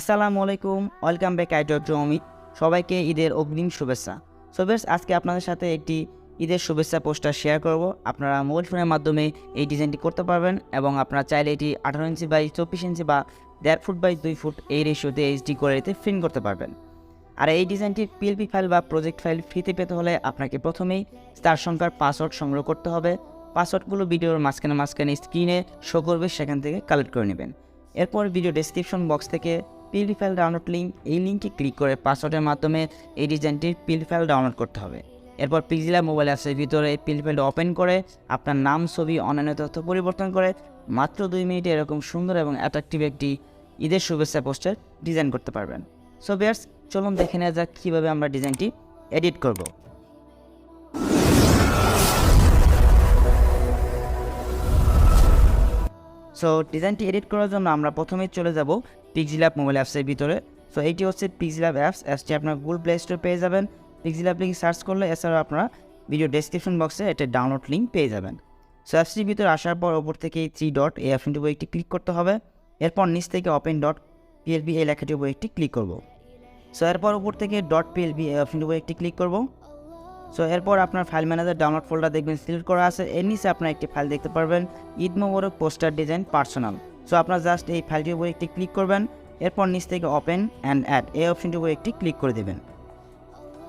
আসসালামু আলাইকুম, welcome back to Amit. সবাইকে ঈদের অগ্রিম শুভেচ্ছা। সো ভিউয়ার্স, আজকে আপনাদের সাথে একটি ঈদের শুভেচ্ছা পোস্টার শেয়ার করব। আপনারা মোবাইল ফোনের মাধ্যমে এই ডিজাইনটি করতে পারবেন এবং আপনারা চাইলে এটি 18 ইঞ্চি বাই 24 ইঞ্চি বা 1.5 ফুট বাই 2 ফুট এই রেশিওতে এইচডি করে এতে প্রিন্ট করতে পারবেন। আর এই ডিজাইনটির পিএলপি ফাইল বা প্রজেক্ট ফাইল ফ্রিতে পেতে হলে আপনাকে প্রথমেই স্টার সংখ্যার পাসওয়ার্ড সংগ্রহ করতে হবে। পাসওয়ার্ডগুলো ভিডিওর মাঝখানে স্ক্রিনে শো করবে, সেখান থেকে কালেক্ট করে নেবেন। এরপর ভিডিও ডেসক্রিপশন বক্স থেকে পিএলপি ফাইল ডাউনলোড লিঙ্ক, এই লিঙ্কে ক্লিক করে পাসওয়ার্ডের মাধ্যমে এই ডিজাইনটির পিএলপি ফাইল ডাউনলোড করতে হবে। এরপর পিক্সেলab মোবাইল অ্যাপসের ভিতরে এই পিএলপি ফাইলটা ওপেন করে আপনার নাম, ছবি, অন্যান্য তথ্য পরিবর্তন করে মাত্র 2 মিনিটে এরকম সুন্দর এবং অ্যাট্রাকটিভ একটি ঈদের শুভেচ্ছা পোস্টার ডিজাইন করতে পারবেন। সো ভিউয়ার্স, চলুন দেখে নেওয়া যাক কীভাবে আমরা ডিজাইনটি এডিট করব। সো ডিজাইনটি এডিট করার জন্য আমরা প্রথমেই চলে যাব পিক্সেলab মোবাইল অ্যাপসের ভিতরে। সো এইটি হচ্ছে পিক্সেলab অ্যাপসটি আপনার গুগল প্লে স্টোরে পেয়ে যাবেন। পিক্সেলab লিঙ্ক সার্চ করলে এছাড়াও আপনারা ভিডিও ডেসক্রিপশন বক্সে এটা ডাউনলোড লিঙ্ক পেয়ে যাবেন। সো অ্যাপসটির ভিতরে আসার পর ওপর থেকে 3 ডট এই অপশনটির উপর একটি ক্লিক করতে হবে। এরপর নিচ থেকে ওপেন ডট পিএলপি এই লেখাটির উপর একটি ক্লিক করব। সো এরপর উপর থেকে ডট পিএলপি এই অপশনটির উপর একটি ক্লিক করব। সো এরপর আপনার ফাইল ম্যানেজার ডাউনলোড ফোল্ডার দেখবেন সিলেক্ট করা আছে। এর নিচে আপনার একটি ফাইল দেখতে পারবেন, ঈদ মুবারক পোস্টার ডিজাইন পার্সোনাল। সো আপনার জাস্ট এই ফাইলটির উপর একটি ক্লিক করবেন। এরপর নিচ থেকে ওপেন অ্যান্ড অ্যাড এই অপশনটির উপর একটি ক্লিক করে দেবেন।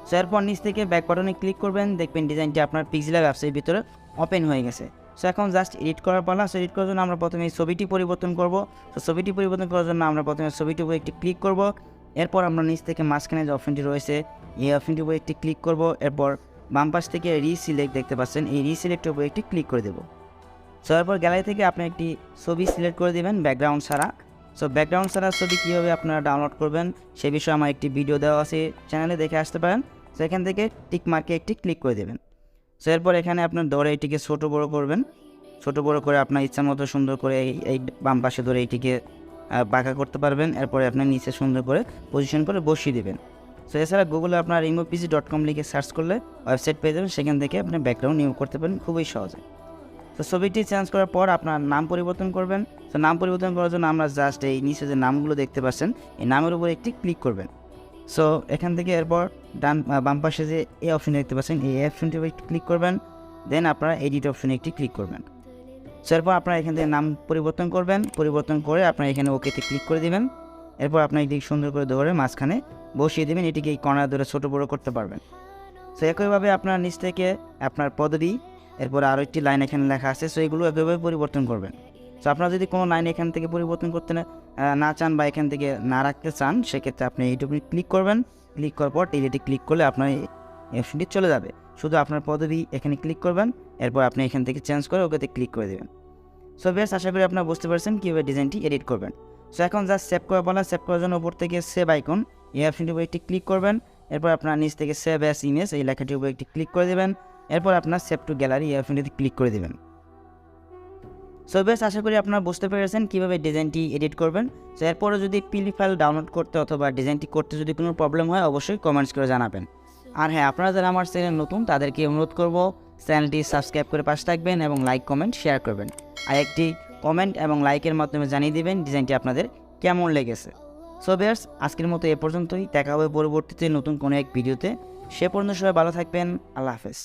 সো এরপর নিচ থেকে ব্যাক বাটনে ক্লিক করবেন, দেখবেন ডিজাইনটি আপনার পিক্সেলab অ্যাপসের ভিতরে ওপেন হয়ে গেছে। সো এখন জাস্ট এডিট করার পালা। সো এডিট করার জন্য আমরা প্রথমে ছবিটি পরিবর্তন করব। তো ছবিটি পরিবর্তন করার জন্য আমরা প্রথমে ছবিটির উপর একটি ক্লিক করব। এরপর আমরা নিচ থেকে মাঝখানে যে অপশনটি রয়েছে এই অপশনটির উপর একটি ক্লিক করব। এরপর বাম পাশ থেকে রিসিলেক্ট দেখতে পাচ্ছেন, এই রিসিলেক্টের উপর একটি ক্লিক করে দেব। সো এরপর গ্যালারি থেকে আপনি একটি ছবি সিলেক্ট করে দেবেন ব্যাকগ্রাউন্ড ছাড়া। সো ব্যাকগ্রাউন্ড ছাড়া ছবি কীভাবে আপনারা ডাউনলোড করবেন সে বিষয়ে আমার একটি ভিডিও দেওয়া আছে, চ্যানেলে দেখে আসতে পারেন। সো এখান থেকে টিক মার্কে একটি ক্লিক করে দেবেন। সো এরপর এখানে আপনার ধরে এটিকে ছোটো বড়ো করবেন। ছোটো বড়ো করে আপনার ইচ্ছা মতো সুন্দর করে এই বাম পাশে ধরে এইটিকে বাঁকা করতে পারবেন। এরপরে আপনার নিচে সুন্দর করে পজিশন করে বসিয়ে দেবেন। সো এছাড়া গুগলে আপনার remopc.com লিখে সার্চ করলে ওয়েবসাইট পেয়ে যাবেন, সেখান থেকে আপনি ব্যাকগ্রাউন্ড রিমুভ করতে পারেন খুবই সহজে। তো ছবিটি চেঞ্জ করার পর আপনার নাম পরিবর্তন করবেন। তো নাম পরিবর্তন করার জন্য আমরা জাস্ট এই নিচে যে নামগুলো দেখতে পাচ্ছেন এই নামের উপর একটি ক্লিক করবেন। সো এখান থেকে এরপর বাম পাশে যে এই অপশন দেখতে পাচ্ছেন এই অপশনটির উপর একটি ক্লিক করবেন। দেন আপনারা এডিট অপশনে একটি ক্লিক করবেন। সো এরপর আপনারা এখান থেকে নাম পরিবর্তন করবেন। পরিবর্তন করে আপনারা এখানে ওকেতে ক্লিক করে দেবেন। এরপর আপনার এটি সুন্দর করে ধরে মাঝখানে বসিয়ে দেবেন, এটিকে এই কর্নার ধরে ছোটো বড়ো করতে পারবেন। সো একইভাবে আপনার নিচ থেকে আপনার পদবি, এরপর আরও একটি লাইন এখানে লেখা আছে, সো এগুলো একইভাবে পরিবর্তন করবেন। সো আপনারা যদি কোনো লাইন এখান থেকে পরিবর্তন করতে না চান বা এখান থেকে না রাখতে চান, সেক্ষেত্রে আপনি এইটুকু ক্লিক করবেন। ক্লিক করার পর ডিলিটে ক্লিক করলে আপনার এই অপশনটি চলে যাবে। শুধু আপনার পদবি এখানে ক্লিক করবেন, এরপর আপনি এখান থেকে চেঞ্জ করে ওকেতে ক্লিক করে দেবেন। সো বেশ, আশা করি আপনারা বুঝতে পারছেন কীভাবে ডিজাইনটি এডিট করবেন। সো এখন জাস্ট সেভ করা বলা, সেভ করার জন্য উপর থেকে সেভ আইকন এই অপশনটির উপর একটি ক্লিক করবেন। এরপর আপনার নিচ থেকে সেভ অ্যাজ ইমেজ এই লেখাটির উপর একটি ক্লিক করে দেবেন। এরপর আপনার সেভ টু গ্যালারি এই অপশনটিতে ক্লিক করে দেবেন। সো বেশ, আশা করি আপনারা বুঝতে পেরেছেন কীভাবে ডিজাইনটি এডিট করবেন। সো এরপরে যদি পিএলপি ফাইল ডাউনলোড করতে অথবা ডিজাইনটি করতে যদি কোনো প্রবলেম হয় অবশ্যই কমেন্টস করে জানাবেন। আর হ্যাঁ, আপনারা যারা আমার চ্যানেল নতুন তাদেরকে অনুরোধ করব চ্যানেলটি সাবস্ক্রাইব করে পাশে থাকবেন এবং লাইক কমেন্ট শেয়ার করবেন। আর একটি কমেন্ট এবং লাইকের মাধ্যমে জানিয়ে দেবেন ডিজাইনটি আপনাদের কেমন লেগেছে। সো ভিউয়ার্স, আজকের মতো এ পর্যন্তই। দেখা হবে পরবর্তীতে নতুন কোনো এক ভিডিওতে। সে পর্যন্ত সবাই ভালো থাকবেন। আল্লাহ হাফেজ।